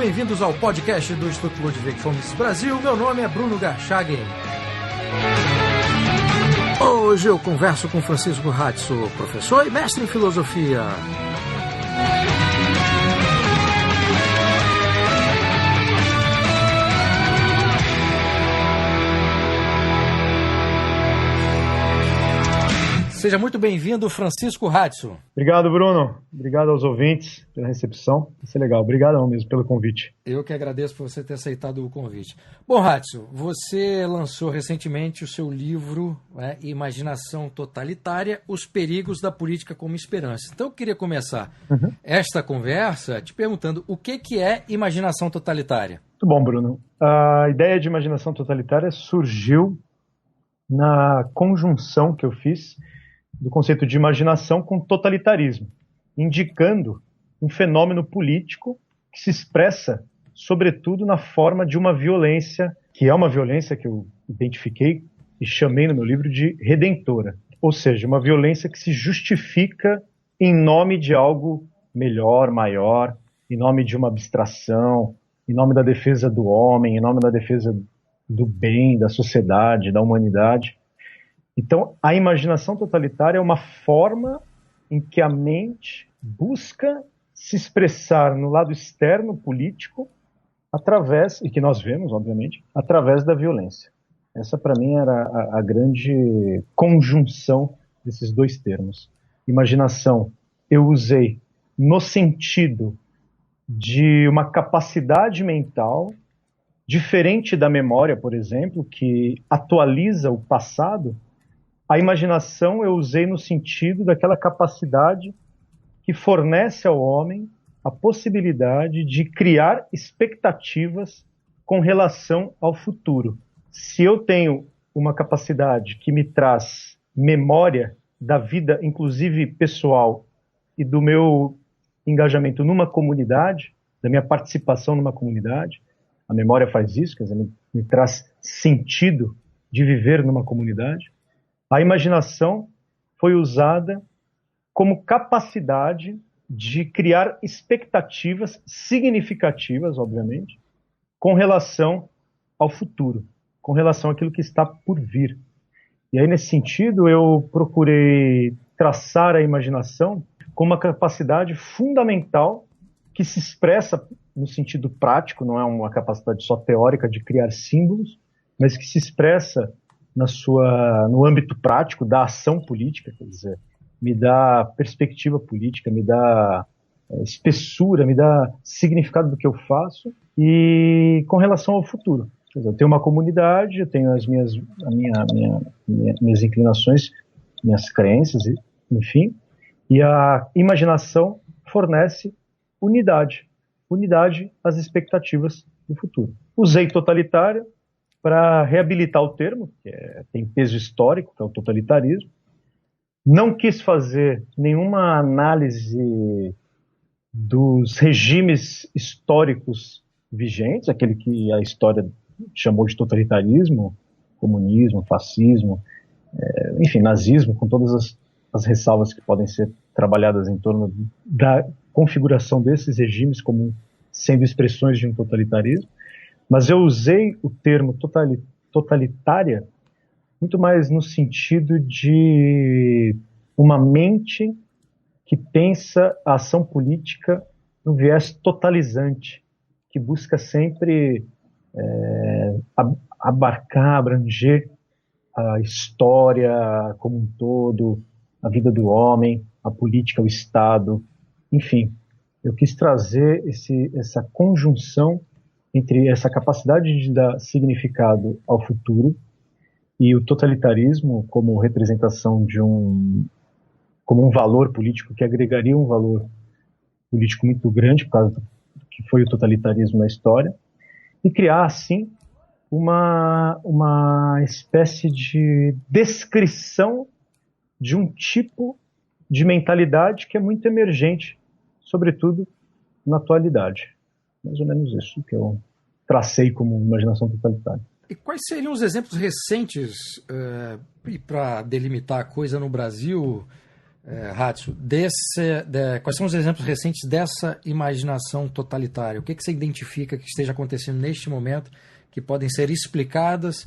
bem-vindos ao podcast do Instituto Ludwig von Mises Brasil. Meu nome é Bruno Garchagen. Hoje eu converso com Francisco Ratzo, professor e mestre em filosofia. Seja muito bem-vindo, Francisco Ratzo. Obrigado, Bruno. Obrigado aos ouvintes pela recepção. Isso é legal. Obrigadão mesmo pelo convite. Eu que agradeço por você ter aceitado o convite. Bom, Ratzo, você lançou recentemente o seu livro, Imaginação Totalitária, Os Perigos da Política como Esperança. Então eu queria começar esta conversa te perguntando o que é imaginação totalitária? Muito bom, Bruno. A ideia de imaginação totalitária surgiu na conjunção que eu fiz do conceito de imaginação com totalitarismo, indicando um fenômeno político que se expressa, sobretudo, na forma de uma violência, que é uma violência que eu identifiquei e chamei no meu livro de redentora. Ou seja, uma violência que se justifica em nome de algo melhor, maior, em nome de uma abstração, em nome da defesa do homem, em nome da defesa do bem, da sociedade, da humanidade. Então, a imaginação totalitária é uma forma em que a mente busca se expressar no lado externo político através, e que nós vemos, obviamente, através da violência. Essa, para mim, era a grande conjunção desses dois termos. Imaginação, eu usei no sentido de uma capacidade mental diferente da memória, por exemplo, que atualiza o passado. A imaginação eu usei no sentido daquela capacidade que fornece ao homem a possibilidade de criar expectativas com relação ao futuro. Se eu tenho uma capacidade que me traz memória da vida, inclusive pessoal, e do meu engajamento numa comunidade, da minha participação numa comunidade, a memória faz isso, quer dizer, me traz sentido de viver numa comunidade. A imaginação foi usada como capacidade de criar expectativas significativas, obviamente, com relação ao futuro, com relação àquilo que está por vir. E aí, nesse sentido, eu procurei traçar a imaginação como uma capacidade fundamental que se expressa no sentido prático, não é uma capacidade só teórica de criar símbolos, mas que se expressa no âmbito prático da ação política, quer dizer, me dá perspectiva política, me dá espessura, me dá significado do que eu faço e com relação ao futuro. Quer dizer, eu tenho uma comunidade, eu tenho as minhas inclinações, minhas crenças, enfim, e a imaginação fornece unidade às expectativas do futuro. Usei totalitária para reabilitar o termo, que tem peso histórico, que é o totalitarismo. Não quis fazer nenhuma análise dos regimes históricos vigentes, aquele que a história chamou de totalitarismo, comunismo, fascismo, enfim, nazismo, com todas as ressalvas que podem ser trabalhadas em torno da configuração desses regimes como sendo expressões de um totalitarismo. Mas eu usei o termo totalitária muito mais no sentido de uma mente que pensa a ação política no viés totalizante, que busca sempre abarcar, abranger a história como um todo, a vida do homem, a política, o Estado, enfim. Eu quis trazer essa conjunção entre essa capacidade de dar significado ao futuro e o totalitarismo como representação como um valor político que agregaria um valor político muito grande por causa do que foi o totalitarismo na história, e criar, assim, uma espécie de descrição de um tipo de mentalidade que é muito emergente, sobretudo na atualidade. Mais ou menos isso que eu tracei como imaginação totalitária. E quais seriam os exemplos recentes, para delimitar a coisa no Brasil, Ratio, quais são os exemplos recentes dessa imaginação totalitária? O que você identifica que esteja acontecendo neste momento que podem ser explicadas,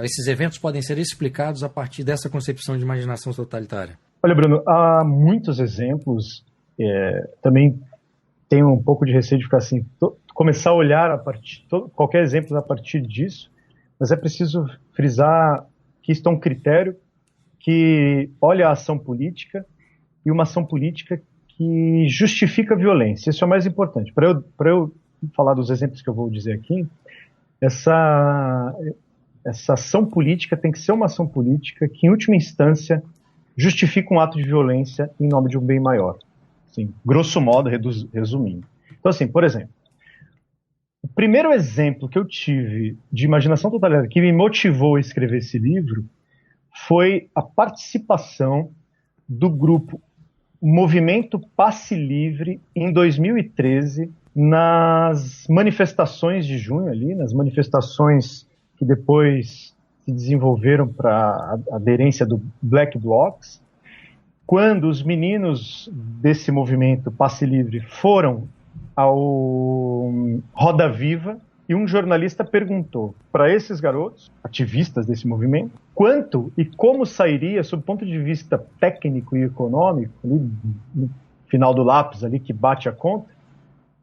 esses eventos podem ser explicados a partir dessa concepção de imaginação totalitária? Olha, Bruno, há muitos exemplos. Também tenho um pouco de receio de ficar assim, começar a olhar qualquer exemplo a partir disso, mas é preciso frisar que isto é um critério que olha a ação política e uma ação política que justifica a violência. Isso é o mais importante. Para eu falar dos exemplos que eu vou dizer aqui, essa ação política tem que ser uma ação política que, em última instância, justifica um ato de violência em nome de um bem maior. Assim, grosso modo, resumindo. Então, assim, por exemplo, o primeiro exemplo que eu tive de imaginação totalitária que me motivou a escrever esse livro foi a participação do grupo Movimento Passe Livre em 2013 nas manifestações de junho ali, nas manifestações que depois se desenvolveram para a aderência do Black Blocs, quando os meninos desse movimento Passe Livre foram ao Roda Viva e um jornalista perguntou para esses garotos, ativistas desse movimento, quanto e como sairia, sob o ponto de vista técnico e econômico, ali, no final do lápis ali que bate a conta,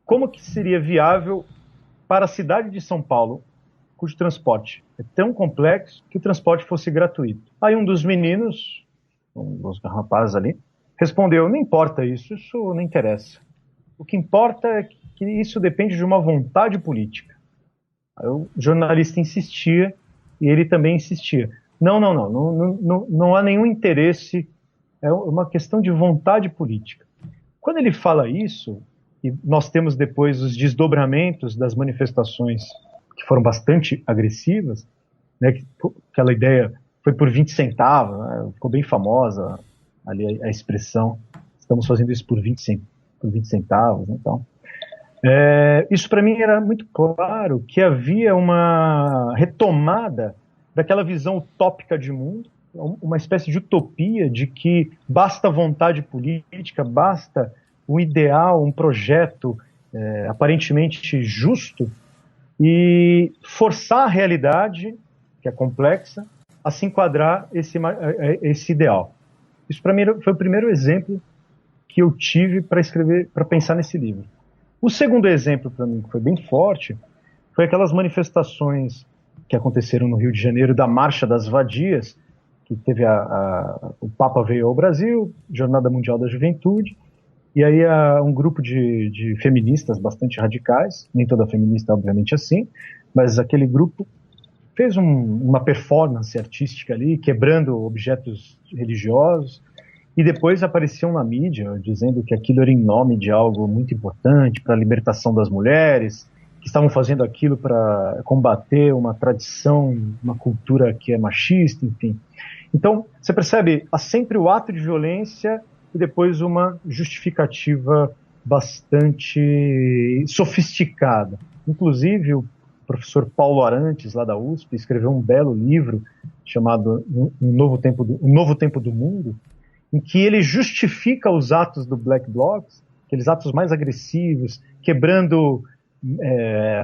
como que seria viável para a cidade de São Paulo, cujo transporte é tão complexo, que o transporte fosse gratuito. Aí um dos meninos, um dos rapazes ali, respondeu, não importa isso não interessa. O que importa é que isso depende de uma vontade política. Aí o jornalista insistia e ele também insistia. Não há nenhum interesse, é uma questão de vontade política. Quando ele fala isso, e nós temos depois os desdobramentos das manifestações que foram bastante agressivas, né, aquela ideia foi por 20 centavos, né, ficou bem famosa ali a expressão, estamos fazendo isso por 20 centavos, então. Isso para mim era muito claro que havia uma retomada daquela visão utópica de mundo, uma espécie de utopia de que basta vontade política, basta um ideal, um projeto aparentemente justo e forçar a realidade, que é complexa, a se enquadrar esse ideal. Isso para mim foi o primeiro exemplo que eu tive para escrever, para pensar nesse livro. O segundo exemplo para mim, que foi bem forte, foi aquelas manifestações que aconteceram no Rio de Janeiro da Marcha das Vadias, que teve o Papa veio ao Brasil, Jornada Mundial da Juventude, e aí um grupo de feministas bastante radicais, nem toda feminista obviamente assim, mas aquele grupo fez uma performance artística ali, quebrando objetos religiosos, e depois apareciam na mídia dizendo que aquilo era em nome de algo muito importante para a libertação das mulheres, que estavam fazendo aquilo para combater uma tradição, uma cultura que é machista, enfim. Então, você percebe, há sempre o ato de violência e depois uma justificativa bastante sofisticada. Inclusive, o professor Paulo Arantes, lá da USP, escreveu um belo livro chamado Um Novo Tempo do Mundo, em que ele justifica os atos do Black Blocs, aqueles atos mais agressivos, quebrando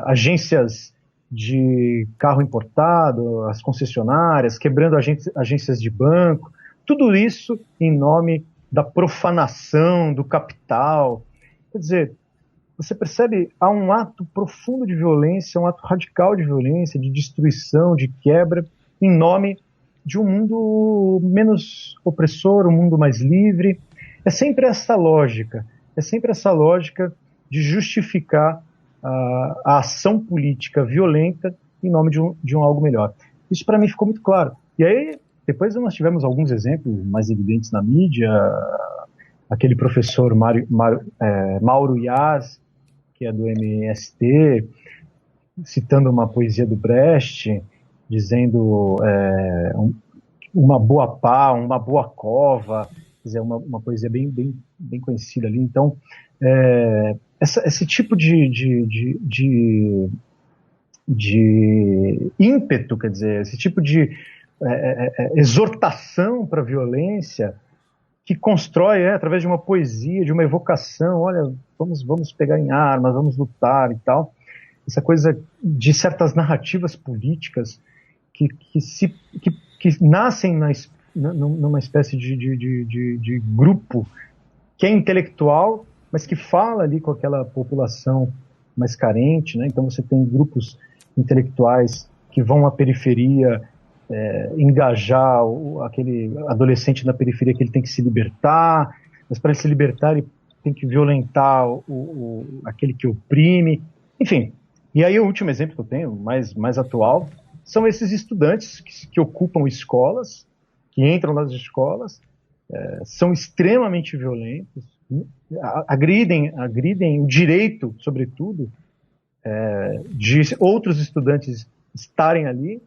agências de carro importado, as concessionárias, quebrando agências de banco, tudo isso em nome da profanação do capital. Quer dizer, você percebe, há um ato profundo de violência, um ato radical de violência, de destruição, de quebra, em nome de um mundo menos opressor, um mundo mais livre. É sempre essa lógica de justificar a ação política violenta em nome de um algo melhor. Isso para mim ficou muito claro. E aí, depois nós tivemos alguns exemplos mais evidentes na mídia, aquele professor Mauro Iaz, que é do MST, citando uma poesia do Brecht, dizendo uma boa pá, uma boa cova, quer dizer, uma poesia bem conhecida ali. Então, esse tipo de ímpeto, quer dizer, esse tipo de exortação para a violência que constrói através de uma poesia, de uma evocação, olha, vamos pegar em armas, vamos lutar e tal. Essa coisa de certas narrativas políticas que nascem numa espécie de grupo que é intelectual, mas que fala ali com aquela população mais carente, né? Então você tem grupos intelectuais que vão à periferia engajar aquele adolescente na periferia que ele tem que se libertar, mas para ele se libertar ele tem que violentar aquele que oprime, enfim. E aí o último exemplo que eu tenho, mais atual, são esses estudantes que ocupam escolas, que entram nas escolas, são extremamente violentos, agridem o direito, sobretudo, de outros estudantes estarem ali,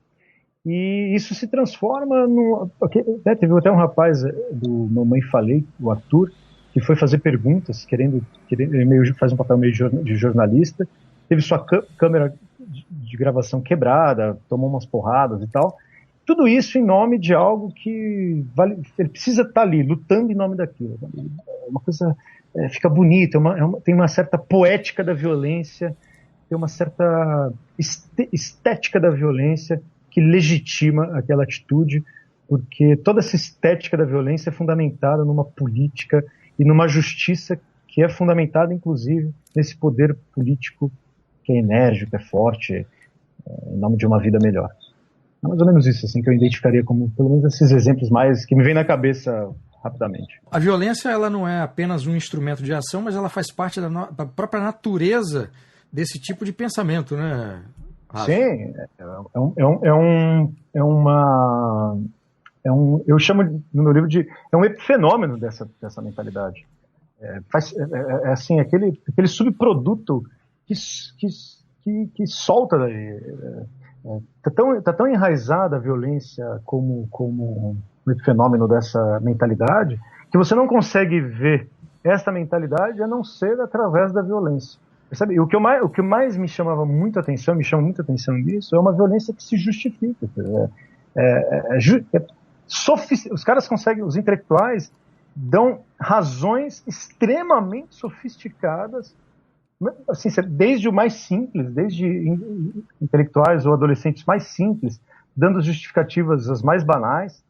e isso se transforma no... Teve até um rapaz do Mamãe Falei, o Arthur, que foi fazer perguntas, ele faz um papel meio de jornalista, teve sua câmera de gravação quebrada, tomou umas porradas e tal. Tudo isso em nome de algo que ele precisa estar ali, lutando em nome daquilo. Uma coisa fica bonita, tem uma certa poética da violência, tem uma certa estética da violência que legitima aquela atitude, porque toda essa estética da violência é fundamentada numa política e numa justiça que é fundamentada, inclusive, nesse poder político que é enérgico, é forte, em nome de uma vida melhor. É mais ou menos isso assim, que eu identificaria como, pelo menos, esses exemplos mais que me vêm na cabeça rapidamente. A violência, ela não é apenas um instrumento de ação, mas ela faz parte da própria natureza desse tipo de pensamento, né, Rafa? Sim, eu chamo no meu livro é um epifenômeno dessa mentalidade. Assim, aquele subproduto que solta daí. Tá tão enraizada a violência como um fenômeno dessa mentalidade que você não consegue ver essa mentalidade a não ser através da violência. Percebe? E o que mais me chama muita atenção nisso é uma violência que se justifica. Os caras conseguem, os intelectuais dão razões extremamente sofisticadas, assim, desde o mais simples, desde intelectuais ou adolescentes mais simples, dando justificativas as mais banais,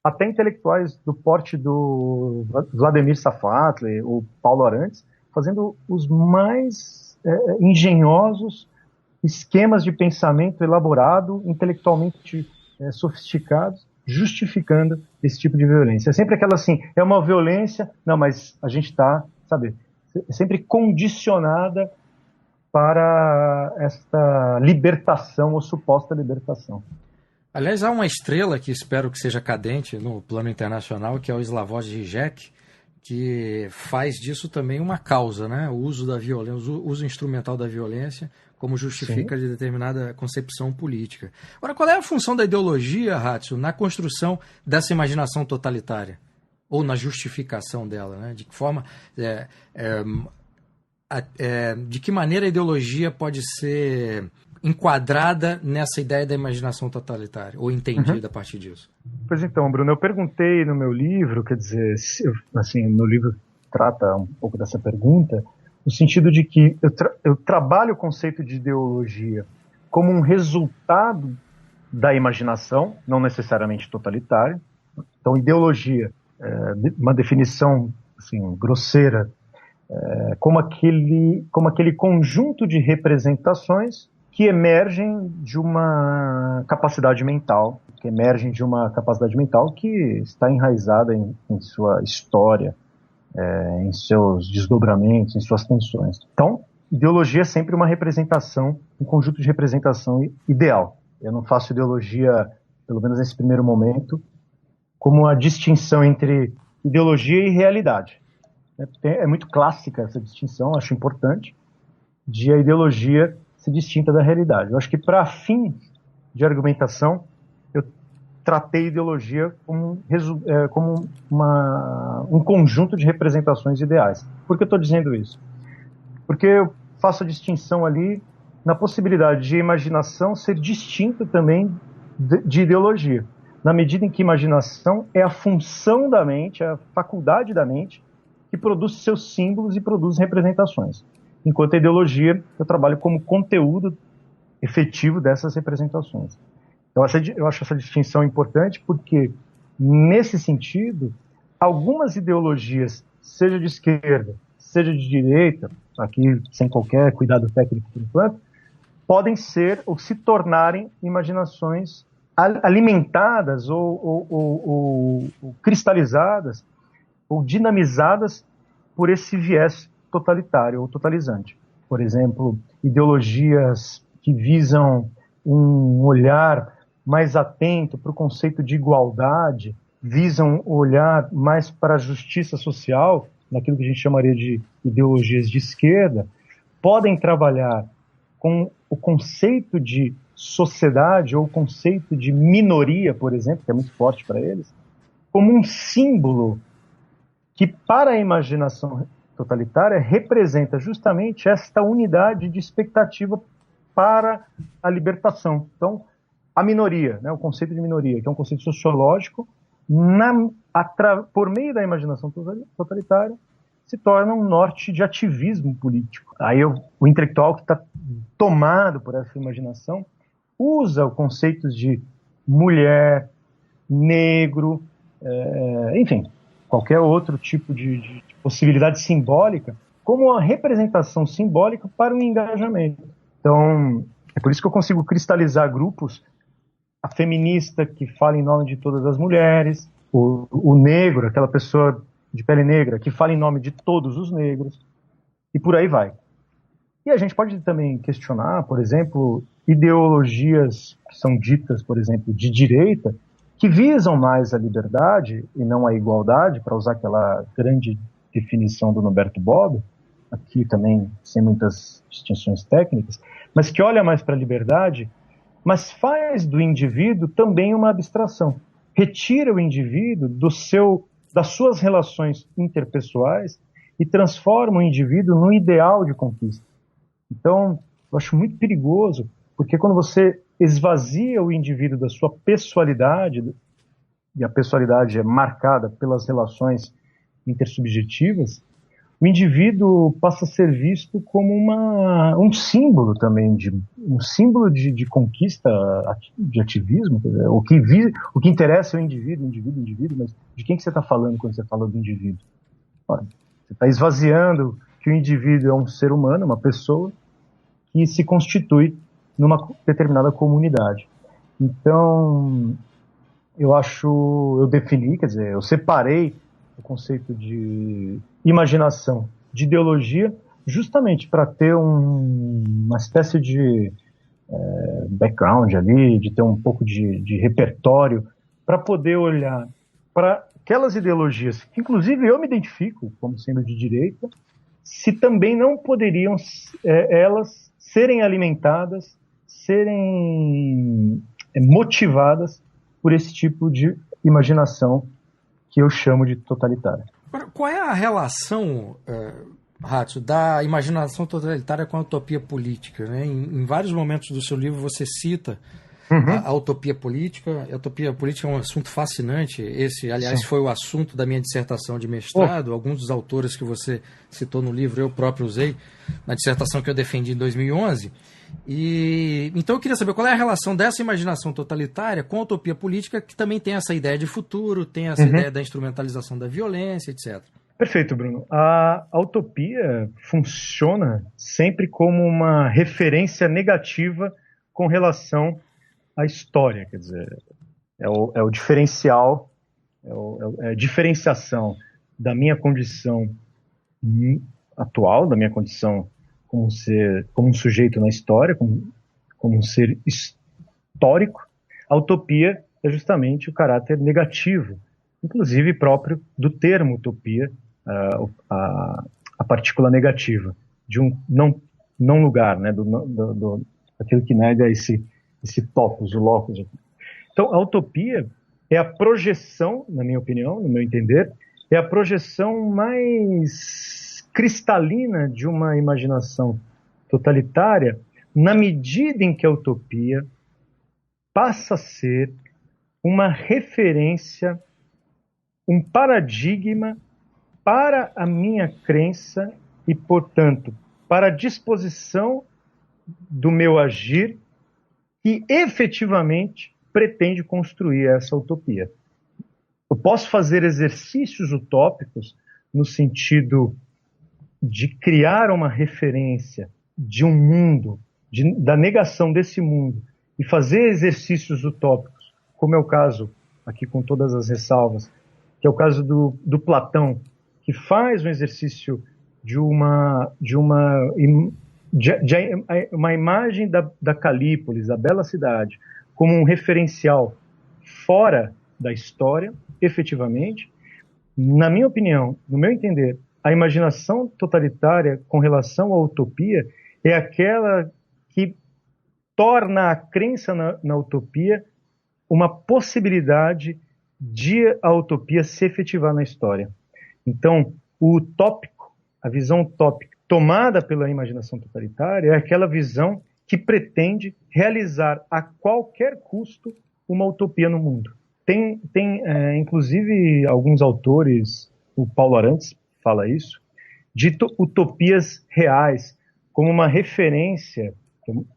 até intelectuais do porte do Vladimir Safatli ou Paulo Arantes, fazendo os mais engenhosos esquemas de pensamento elaborado, intelectualmente sofisticados, justificando esse tipo de violência. É sempre aquela assim, é uma violência, não, mas a gente está, sabe, sempre condicionada para esta libertação ou suposta libertação. Aliás, há uma estrela que espero que seja cadente no plano internacional, que é o Slavoj Žižek, que faz disso também uma causa, né? O uso da violência, o uso instrumental da violência como justifica de determinada concepção política. Agora, qual é a função da ideologia, Ratio, na construção dessa imaginação totalitária? Ou na justificação dela, né? De que forma, de que maneira a ideologia pode ser enquadrada nessa ideia da imaginação totalitária, ou entendida a partir disso? Pois então, Bruno, eu perguntei no meu livro, quer dizer, assim, no livro trata um pouco dessa pergunta, no sentido de que eu trabalho o conceito de ideologia como um resultado da imaginação, não necessariamente totalitária. Então, ideologia, uma definição assim, grosseira, como aquele conjunto de representações que emergem de uma capacidade mental, que está enraizada em sua história, em seus desdobramentos, em suas tensões. Então, ideologia é sempre uma representação, um conjunto de representação ideal. Eu não faço ideologia, pelo menos nesse primeiro momento, como a distinção entre ideologia e realidade. É muito clássica essa distinção, acho importante, de a ideologia ser distinta da realidade. Eu acho que, para fim de argumentação, eu tratei ideologia como um conjunto de representações ideais. Por que eu estou dizendo isso? Porque eu faço a distinção ali na possibilidade de imaginação ser distinta também de ideologia. na medida em que imaginação é a função da mente, é a faculdade da mente que produz seus símbolos e produz representações. Enquanto a ideologia, eu trabalho como conteúdo efetivo dessas representações. Então, eu acho essa distinção importante porque, nesse sentido, algumas ideologias, seja de esquerda, seja de direita, aqui sem qualquer cuidado técnico por enquanto, podem ser ou se tornarem imaginações alimentadas ou cristalizadas ou dinamizadas por esse viés totalitário ou totalizante. Por exemplo, ideologias que visam um olhar mais atento para o conceito de igualdade, visam olhar mais para a justiça social, naquilo que a gente chamaria de ideologias de esquerda, podem trabalhar com o conceito de sociedade ou o conceito de minoria, por exemplo, que é muito forte para eles, como um símbolo que, para a imaginação totalitária, representa justamente esta unidade de expectativa para a libertação. Então, a minoria, né, o conceito de minoria, que é um conceito sociológico, por meio da imaginação totalitária, se torna um norte de ativismo político. Aí o intelectual que está tomado por essa imaginação usa os conceitos de mulher, negro, enfim, qualquer outro tipo de possibilidade simbólica como uma representação simbólica para o engajamento. Então, é por isso que eu consigo cristalizar grupos, a feminista que fala em nome de todas as mulheres, o negro, aquela pessoa de pele negra que fala em nome de todos os negros, e por aí vai. E a gente pode também questionar, por exemplo, ideologias que são ditas, por exemplo, de direita, que visam mais a liberdade e não a igualdade, para usar aquela grande definição do Norberto Bobbio, aqui também sem muitas distinções técnicas, mas que olha mais para a liberdade, mas faz do indivíduo também uma abstração. Retira o indivíduo das suas relações interpessoais e transforma o indivíduo num ideal de conquista. Então, eu acho muito perigoso, porque quando você esvazia o indivíduo da sua pessoalidade, e a pessoalidade é marcada pelas relações intersubjetivas, o indivíduo passa a ser visto como um símbolo também, um símbolo de conquista, de ativismo. O que interessa é o indivíduo, mas de quem que você está falando quando você fala do indivíduo? Ora, você está esvaziando que o indivíduo é um ser humano, uma pessoa, que se constitui numa determinada comunidade. Então, eu defini, quer dizer, eu separei o conceito de imaginação de ideologia justamente para ter uma espécie de background ali, de ter um pouco de repertório, para poder olhar para aquelas ideologias, que inclusive eu me identifico como sendo de direita, se também não poderiam elas serem alimentadas, serem motivadas por esse tipo de imaginação que eu chamo de totalitária. Qual é a relação, Ratio, da imaginação totalitária com a utopia política? Né? Em vários momentos do seu livro você cita a utopia política. A utopia política é um assunto fascinante. Esse, aliás, foi o assunto da minha dissertação de mestrado. Alguns dos autores que você citou no livro eu próprio usei na dissertação que eu defendi em 2011. Então eu queria saber qual é a relação dessa imaginação totalitária com a utopia política, que também tem essa ideia de futuro, tem essa ideia da instrumentalização da violência, etc. Perfeito, Bruno. A utopia funciona sempre como uma referência negativa com relação à história, quer dizer, é o diferencial, é a diferenciação da minha condição atual, da minha condição como um sujeito na história, como um ser histórico. A utopia é justamente o caráter negativo, inclusive próprio do termo utopia, a partícula negativa, de um não lugar, né, daquilo que nega esse topos, o locus. Então, a utopia é a projeção, na minha opinião, no meu entender, é a projeção mais cristalina de uma imaginação totalitária, na medida em que a utopia passa a ser uma referência, um paradigma para a minha crença e, portanto, para a disposição do meu agir que efetivamente pretende construir essa utopia. Eu posso fazer exercícios utópicos no sentido de criar uma referência de um mundo, da negação desse mundo, e fazer exercícios utópicos, como é o caso, aqui com todas as ressalvas, que é o caso do Platão, que faz um exercício de uma imagem da Calípolis, da bela cidade, como um referencial fora da história, efetivamente. Na minha opinião, no meu entender, a imaginação totalitária com relação à utopia é aquela que torna a crença na utopia uma possibilidade de a utopia se efetivar na história. Então, o utópico, a visão utópica tomada pela imaginação totalitária é aquela visão que pretende realizar a qualquer custo uma utopia no mundo. Tem inclusive, alguns autores, o Paulo Arantes fala isso, de utopias reais, como uma referência,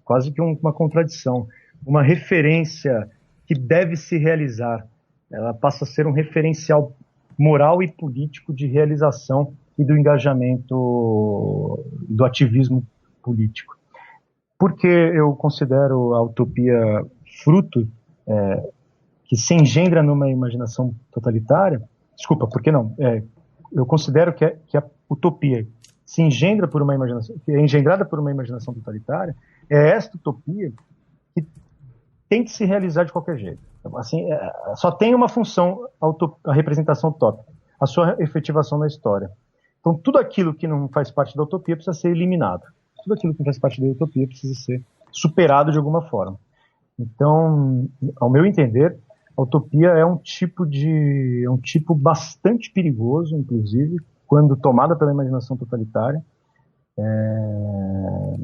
quase que uma contradição, uma referência que deve se realizar. Ela passa a ser um referencial moral e político de realização e do engajamento do ativismo político. Por que eu considero a utopia fruto que se engendra numa imaginação totalitária? Desculpa, por que não? Eu considero que a utopia se engendra por uma imaginação, que é engendrada por uma imaginação totalitária, é esta utopia que tem que se realizar de qualquer jeito. Então, assim, só tem uma função a representação utópica, a sua efetivação na história. Então, tudo aquilo que não faz parte da utopia precisa ser eliminado. Tudo aquilo que não faz parte da utopia precisa ser superado de alguma forma. Então, ao meu entender, a utopia é um tipo bastante perigoso, inclusive, quando tomada pela imaginação totalitária. É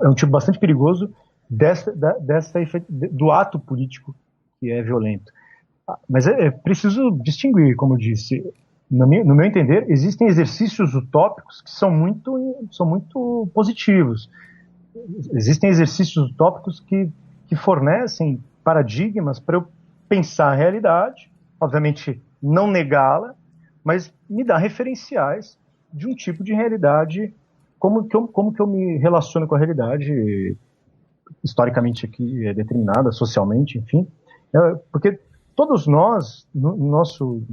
um tipo bastante perigoso do ato político que é violento. Mas é preciso distinguir, como eu disse. No meu entender, existem exercícios utópicos que são muito positivos. Existem exercícios utópicos que fornecem paradigmas para eu pensar a realidade, obviamente não negá-la, mas me dar referenciais de um tipo de realidade, como que eu me relaciono com a realidade, historicamente aqui é determinada, socialmente, enfim. Porque todos nós, no nosso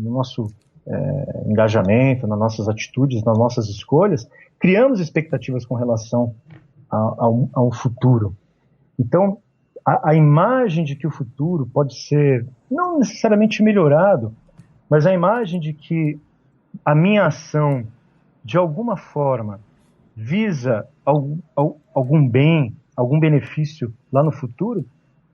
engajamento, nas nossas atitudes, nas nossas escolhas, criamos expectativas com relação a um futuro. Então, a imagem de que o futuro pode ser, não necessariamente melhorado, mas a imagem de que a minha ação, de alguma forma, visa algum bem, algum benefício lá no futuro,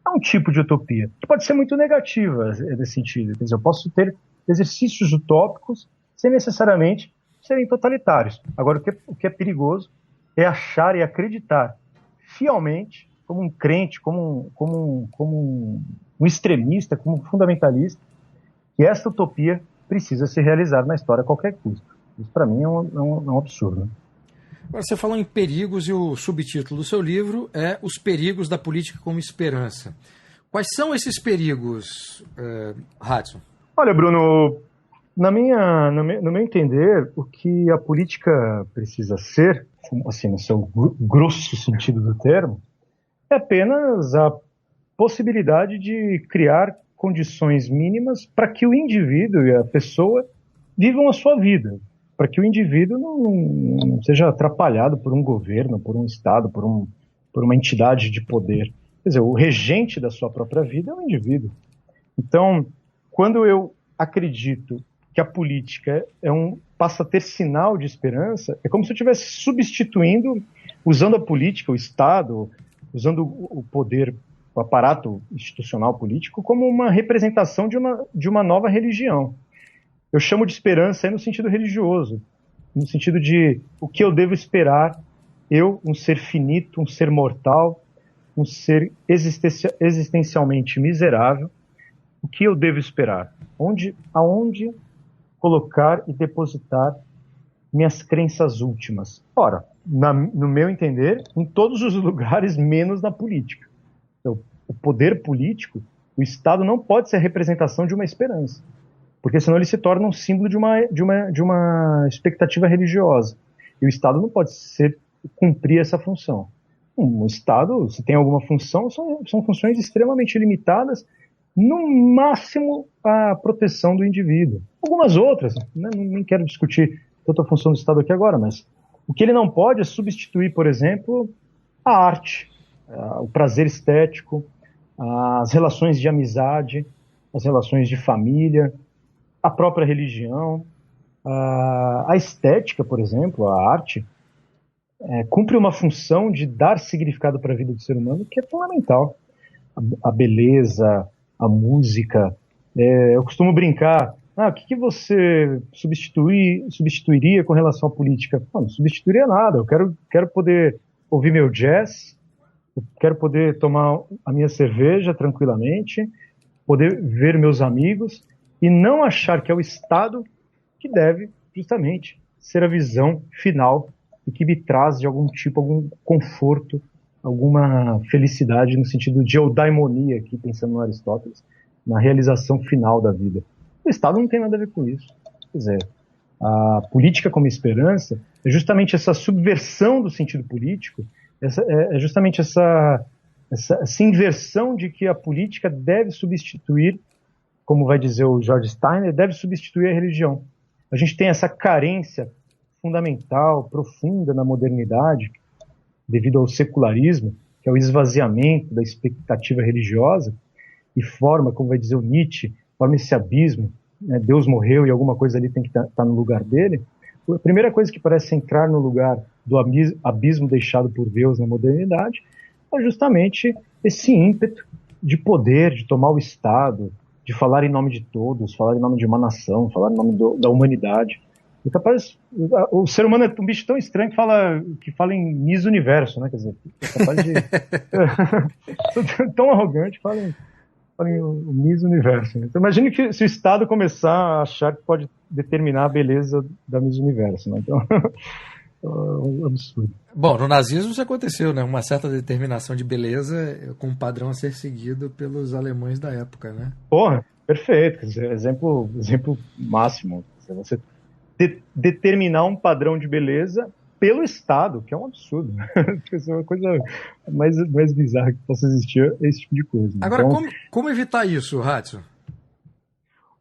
é um tipo de utopia, que pode ser muito negativa nesse sentido. Quer dizer, eu posso ter exercícios utópicos sem necessariamente serem totalitários. Agora, o que é perigoso é achar e acreditar fielmente, como um crente, como um extremista, como um fundamentalista, que esta utopia precisa ser realizada na história a qualquer custo. Isso, para mim, é um absurdo. Agora, você falou em perigos e o subtítulo do seu livro é Os Perigos da Política como Esperança. Quais são esses perigos, Hudson? Olha, Bruno, no meu entender, o que a política precisa ser, assim, no seu grosso sentido do termo, é apenas a possibilidade de criar condições mínimas para que o indivíduo e a pessoa vivam a sua vida, para que o indivíduo não seja atrapalhado por um governo, por um Estado, por uma entidade de poder. Quer dizer, o regente da sua própria vida é o indivíduo. Então, quando eu acredito que a política passa a ter sinal de esperança, é como se eu estivesse substituindo, usando a política, o Estado, usando o poder, o aparato institucional político, como uma representação de uma nova religião. Eu chamo de esperança aí no sentido religioso, no sentido de o que eu devo esperar, eu, um ser finito, um ser mortal, um ser existencialmente miserável, o que eu devo esperar? Aonde colocar e depositar minhas crenças últimas? Ora, no meu entender, em todos os lugares, menos na política. Então, o poder político, o Estado não pode ser a representação de uma esperança, porque senão ele se torna um símbolo de uma expectativa religiosa. E o Estado não pode cumprir essa função. O Estado, se tem alguma função, são funções extremamente limitadas, no máximo a proteção do indivíduo. Algumas outras, né, nem quero discutir toda a função do Estado aqui agora, mas o que ele não pode é substituir, por exemplo, a arte, o prazer estético, as relações de amizade, as relações de família, a própria religião, a estética, por exemplo, a arte, cumpre uma função de dar significado para a vida do ser humano que é fundamental. A beleza, a música. Eu costumo brincar, o que você substituiria com relação à política? Não substituiria nada, eu quero poder ouvir meu jazz, eu quero poder tomar a minha cerveja tranquilamente, poder ver meus amigos e não achar que é o Estado que deve justamente ser a visão final e que me traz de algum conforto, alguma felicidade no sentido de eudaimonia, aqui pensando no Aristóteles, na realização final da vida. O Estado não tem nada a ver com isso. Quer dizer, a política como esperança é justamente essa subversão do sentido político, é justamente essa inversão de que a política deve substituir, como vai dizer o George Steiner, deve substituir a religião. A gente tem essa carência fundamental, profunda na modernidade, devido ao secularismo, que é o esvaziamento da expectativa religiosa, e forma, como vai dizer o Nietzsche, forma esse abismo, né? Deus morreu e alguma coisa ali tem que estar no lugar dele. A primeira coisa que parece entrar no lugar do abismo deixado por Deus na modernidade é justamente esse ímpeto de poder, de tomar o Estado, de falar em nome de todos, falar em nome de uma nação, falar em nome da humanidade. E capaz, o ser humano é um bicho tão estranho que fala em Miss Universo, né? Quer dizer, é capaz de tão arrogante, fala em o Miss Universo. Né? Então imagine que se o Estado começar a achar que pode determinar a beleza da Miss Universo, né? Então é um absurdo. Bom, no nazismo isso aconteceu, né? Uma certa determinação de beleza com um padrão a ser seguido pelos alemães da época, né? Porra, perfeito. Quer dizer, exemplo máximo. Você determinar um padrão de beleza pelo Estado, que é um absurdo. É uma coisa mais bizarra que possa existir, esse tipo de coisa. Agora, então, como evitar isso, Ratio?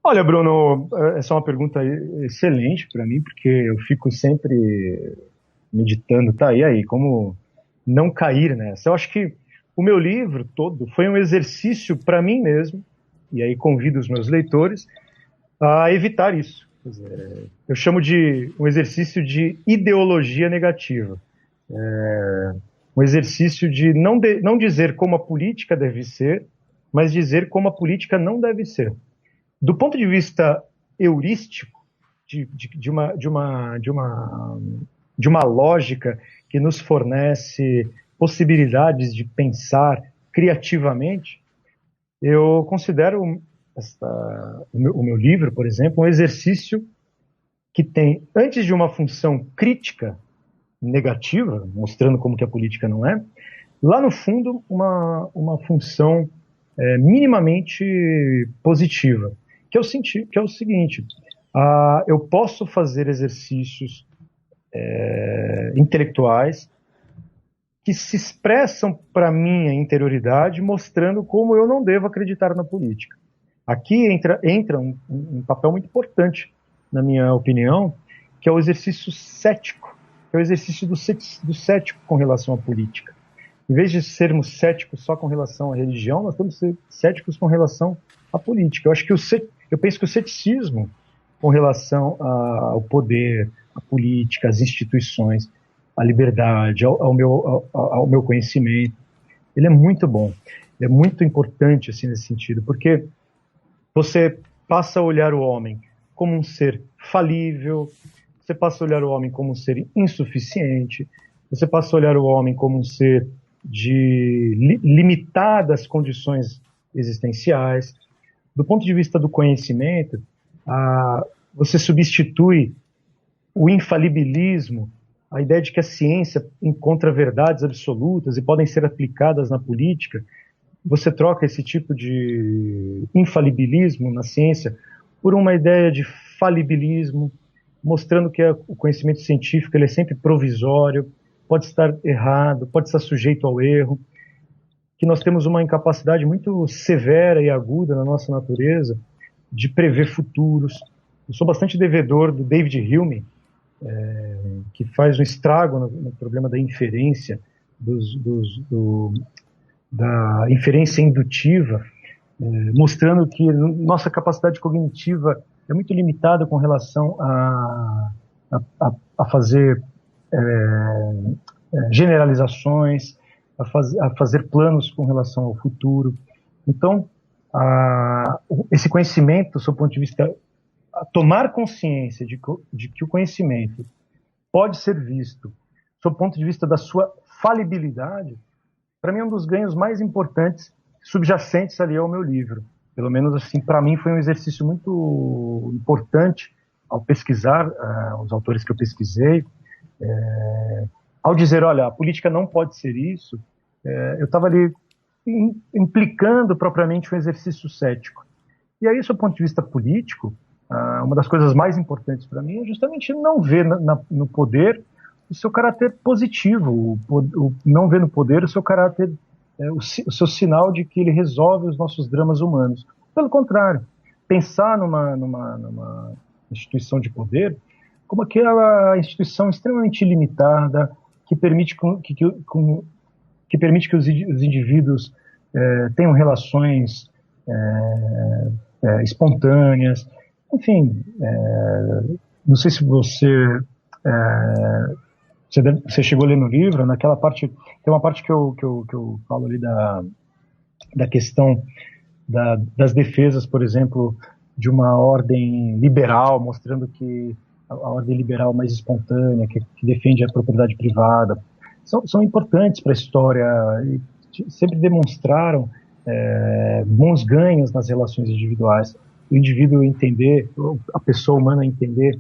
Olha, Bruno, essa é uma pergunta excelente para mim, porque eu fico sempre meditando, e aí, como não cair nessa? Eu acho que o meu livro todo foi um exercício para mim mesmo, e aí convido os meus leitores a evitar isso. Quer dizer, eu chamo de um exercício de ideologia negativa. Um exercício de não dizer como a política deve ser, mas dizer como a política não deve ser. Do ponto de vista heurístico, de uma lógica que nos fornece possibilidades de pensar criativamente, eu considero o meu livro, por exemplo, um exercício que tem, antes de uma função crítica negativa, mostrando como que a política não é, lá no fundo uma função minimamente positiva, que é o seguinte: eu posso fazer exercícios intelectuais que se expressam para minha interioridade, mostrando como eu não devo acreditar na política. Aqui entra um papel muito importante, na minha opinião, que é o exercício cético, que é o exercício do cético com relação à política. Em vez de sermos céticos só com relação à religião, nós temos que ser céticos com relação à política. Eu penso que o ceticismo com relação ao poder, à política, às instituições, à liberdade, ao meu conhecimento, ele é muito bom. Ele é muito importante assim, nesse sentido, porque você passa a olhar o homem como um ser falível, você passa a olhar o homem como um ser insuficiente, você passa a olhar o homem como um ser de limitadas condições existenciais. do ponto de vista do conhecimento, você substitui o infalibilismo, a ideia de que a ciência encontra verdades absolutas e podem ser aplicadas na política. Você troca esse tipo de infalibilismo na ciência por uma ideia de falibilismo, mostrando que o conhecimento científico ele é sempre provisório, pode estar errado, pode estar sujeito ao erro, que nós temos uma incapacidade muito severa e aguda na nossa natureza de prever futuros. Eu sou bastante devedor do David Hume, que faz um estrago no problema da inferência, da inferência indutiva, mostrando que nossa capacidade cognitiva é muito limitada com relação a fazer generalizações, a fazer planos com relação ao futuro. Então, esse conhecimento, do seu ponto de vista, tomar consciência de que o conhecimento pode ser visto, do ponto de vista da sua falibilidade, para mim é um dos ganhos mais importantes subjacentes ali ao meu livro. Pelo menos assim, para mim foi um exercício muito importante ao pesquisar os autores que eu pesquisei. Ao dizer, olha, a política não pode ser isso, eu estava ali implicando propriamente um exercício cético. E aí, do ponto de vista político, uma das coisas mais importantes para mim é justamente não ver no poder o seu caráter positivo, não ver no poder o seu caráter, o seu sinal de que ele resolve os nossos dramas humanos. Pelo contrário, pensar numa instituição de poder como aquela instituição extremamente limitada que permite que os indivíduos tenham relações espontâneas. Enfim, não sei se você chegou a ler no livro, naquela parte, tem uma parte que eu falo ali da questão das defesas, por exemplo, de uma ordem liberal, mostrando que a ordem liberal mais espontânea, que defende a propriedade privada, são importantes para a história e sempre demonstraram bons ganhos nas relações individuais. O indivíduo entender, a pessoa humana entender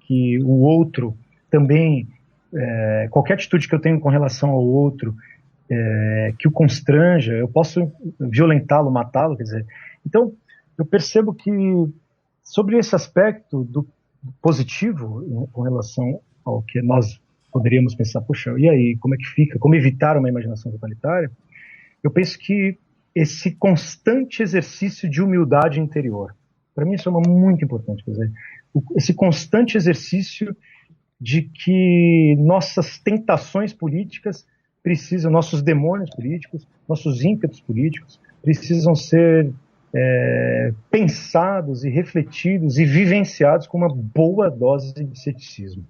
que o outro também, qualquer atitude que eu tenho com relação ao outro, que o constranja, eu posso violentá-lo, matá-lo, quer dizer. Então, eu percebo que sobre esse aspecto do positivo com relação ao que nós poderíamos pensar, poxa, e aí, como é que fica? Como evitar uma imaginação totalitária? Eu penso que esse constante exercício de humildade interior, para mim isso é muito importante, quer dizer, esse constante exercício de que nossas tentações políticas precisam, nossos demônios políticos, nossos ímpetos políticos precisam ser pensados e refletidos e vivenciados com uma boa dose de ceticismo.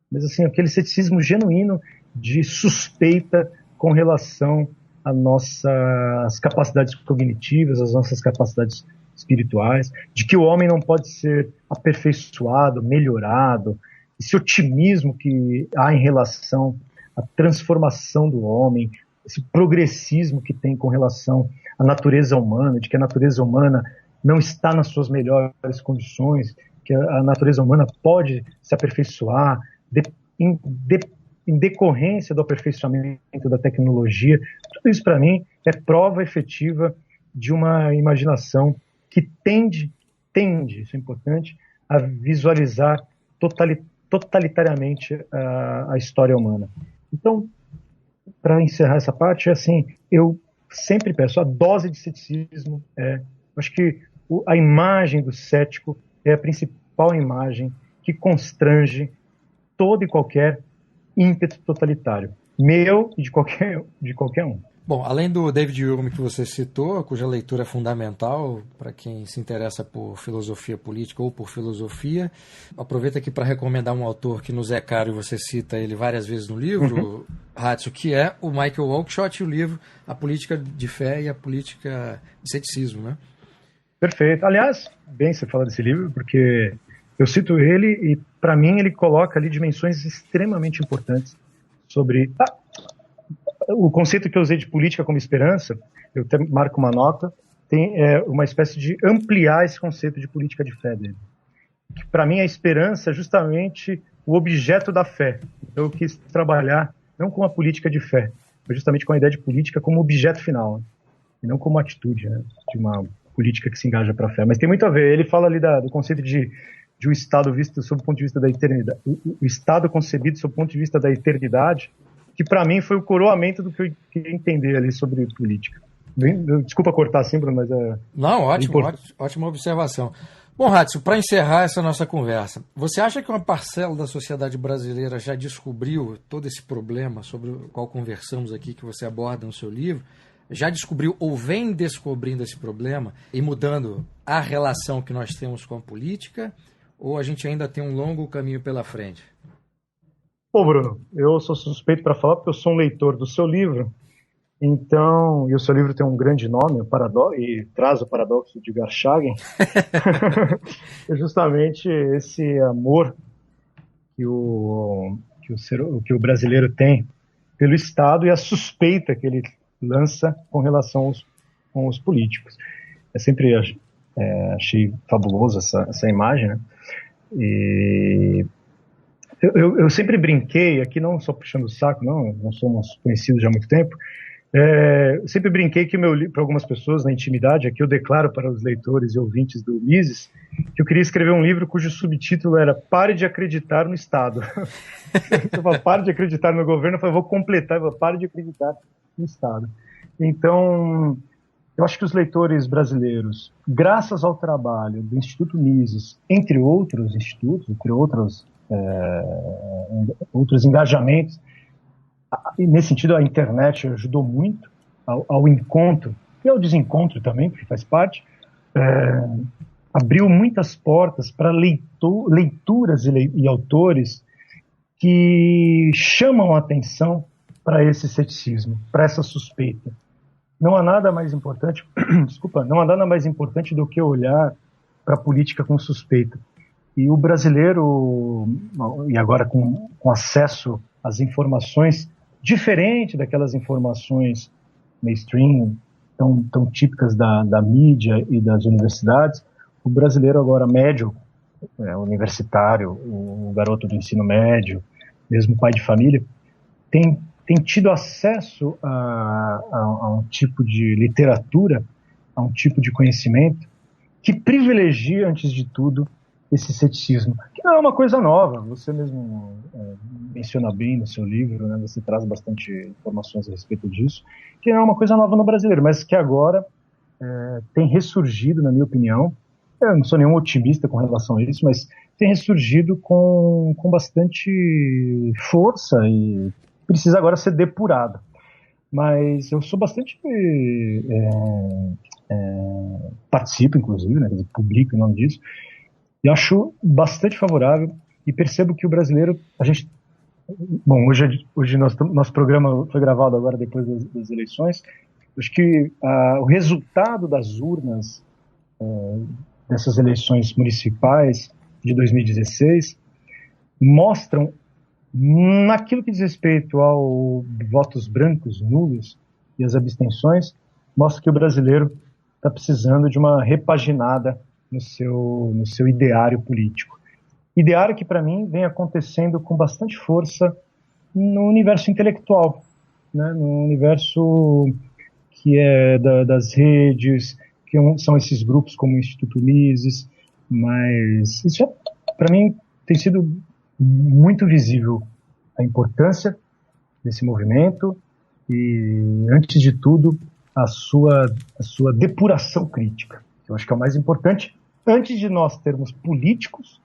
Mas assim, aquele ceticismo genuíno de suspeita com relação às nossas capacidades cognitivas, às nossas capacidades espirituais, de que o homem não pode ser aperfeiçoado, melhorado, esse otimismo que há em relação à transformação do homem, esse progressismo que tem com relação à natureza humana, de que a natureza humana não está nas suas melhores condições, que a natureza humana pode se aperfeiçoar em decorrência do aperfeiçoamento da tecnologia. Tudo isso, para mim, é prova efetiva de uma imaginação que tende, isso é importante, a visualizar totalitariamente a história humana. Então, para encerrar essa parte, assim, eu sempre peço a dose de ceticismo. Acho que a imagem do cético é a principal imagem que constrange todo e qualquer ímpeto totalitário, meu e de qualquer um. Bom, além do David Hume que você citou, cuja leitura é fundamental para quem se interessa por filosofia política ou por filosofia, aproveito aqui para recomendar um autor que nos é caro e você cita ele várias vezes no livro, Hatsu, que é o Michael Oakeshott e o livro A Política de Fé e a Política de Ceticismo, né? Perfeito. Aliás, bem você falar desse livro, porque eu cito ele e, para mim, ele coloca ali dimensões extremamente importantes sobre o conceito que eu usei de política como esperança. Eu até marco uma nota. tem uma espécie de ampliar esse conceito de política de fé dele. Que para mim a esperança é justamente o objeto da fé. Então eu quis trabalhar não com a política de fé, mas justamente com a ideia de política como objeto final, né? E não como atitude, né, de uma política que se engaja para a fé. Mas tem muito a ver. Ele fala ali do conceito de um Estado visto sob o ponto de vista da eternidade, o Estado concebido sob o ponto de vista da eternidade, que para mim foi o coroamento do que eu queria entender ali sobre política. Desculpa cortar assim, Bruno, mas é... Não, ótima observação. Bom, Ratio, para encerrar essa nossa conversa, você acha que uma parcela da sociedade brasileira já descobriu todo esse problema sobre o qual conversamos aqui, que você aborda no seu livro? Já descobriu ou vem descobrindo esse problema e mudando a relação que nós temos com a política? Ou a gente ainda tem um longo caminho pela frente? Pô, Bruno, eu sou suspeito para falar porque eu sou um leitor do seu livro. Então, e o seu livro tem um grande nome, e traz o paradoxo de Garchagen. É justamente esse amor que o brasileiro tem pelo Estado e a suspeita que ele lança com relação com os políticos. Eu sempre achei fabuloso essa imagem, né? E eu sempre brinquei, aqui não só puxando o saco, não somos conhecidos já há muito tempo, eu sempre brinquei que meu livro, para algumas pessoas na intimidade, aqui eu declaro para os leitores e ouvintes do Mises, que eu queria escrever um livro cujo subtítulo era Pare de Acreditar no Estado. Eu falo, pare de acreditar no governo, eu vou completar, eu falo, pare de acreditar no Estado. Então, eu acho que os leitores brasileiros, graças ao trabalho do Instituto Mises, entre outros institutos, entre outros engajamentos, e nesse sentido a internet ajudou muito ao encontro e ao desencontro também, porque faz parte, abriu muitas portas para leituras e autores que chamam a atenção para esse ceticismo, para essa suspeita. Não há nada mais importante, não há nada mais importante do que olhar para a política com suspeita. E o brasileiro, e agora com acesso às informações, diferente daquelas informações mainstream, tão típicas da mídia e das universidades, o brasileiro agora médio, universitário, o garoto do ensino médio, mesmo pai de família, tem tido acesso a um tipo de literatura, a um tipo de conhecimento que privilegia, antes de tudo, esse ceticismo, que não é uma coisa nova. Você mesmo menciona bem no seu livro, né? Você traz bastante informações a respeito disso, que não é uma coisa nova no brasileiro, mas que agora tem ressurgido, na minha opinião. Eu não sou nenhum otimista com relação a isso, mas tem ressurgido com bastante força e precisa agora ser depurado. Mas eu sou bastante... participo, inclusive, né? Publico o nome disso, e acho bastante favorável, e percebo que o brasileiro, bom, hoje nosso programa foi gravado agora depois das eleições. Acho que o resultado das urnas dessas eleições municipais de 2016 mostram, naquilo que diz respeito ao votos brancos, nulos e as abstenções, mostra que o brasileiro está precisando de uma repaginada no seu ideário político. Ideário que, para mim, vem acontecendo com bastante força no universo intelectual, né? No universo que é das redes, que são esses grupos como o Instituto Mises, mas isso, para mim, tem sido muito visível a importância desse movimento e, antes de tudo, a sua depuração crítica. Eu acho que é o mais importante. Antes de nós termos políticos,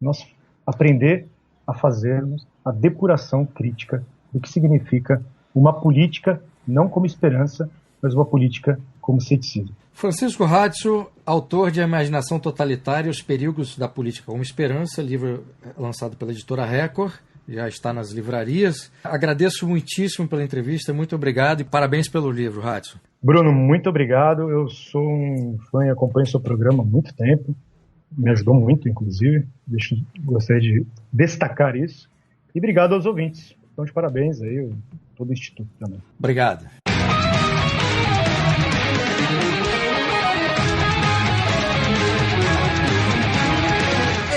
nós aprender a fazermos a depuração crítica do que significa uma política não como esperança, mas uma política como ceticismo. Francisco Ratio, autor de A Imaginação Totalitária e os Perigos da Política como Esperança, livro lançado pela editora Record, já está nas livrarias. Agradeço muitíssimo pela entrevista, muito obrigado e parabéns pelo livro, Ratio. Bruno, muito obrigado. Eu sou um fã e acompanho seu programa há muito tempo. Me ajudou muito, inclusive. Gostaria de destacar isso. E obrigado aos ouvintes. Então, de parabéns aí, todo o Instituto também. Obrigado.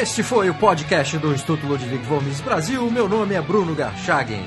Este foi o podcast do Instituto Ludwig von Mises Brasil. Meu nome é Bruno Garchagen.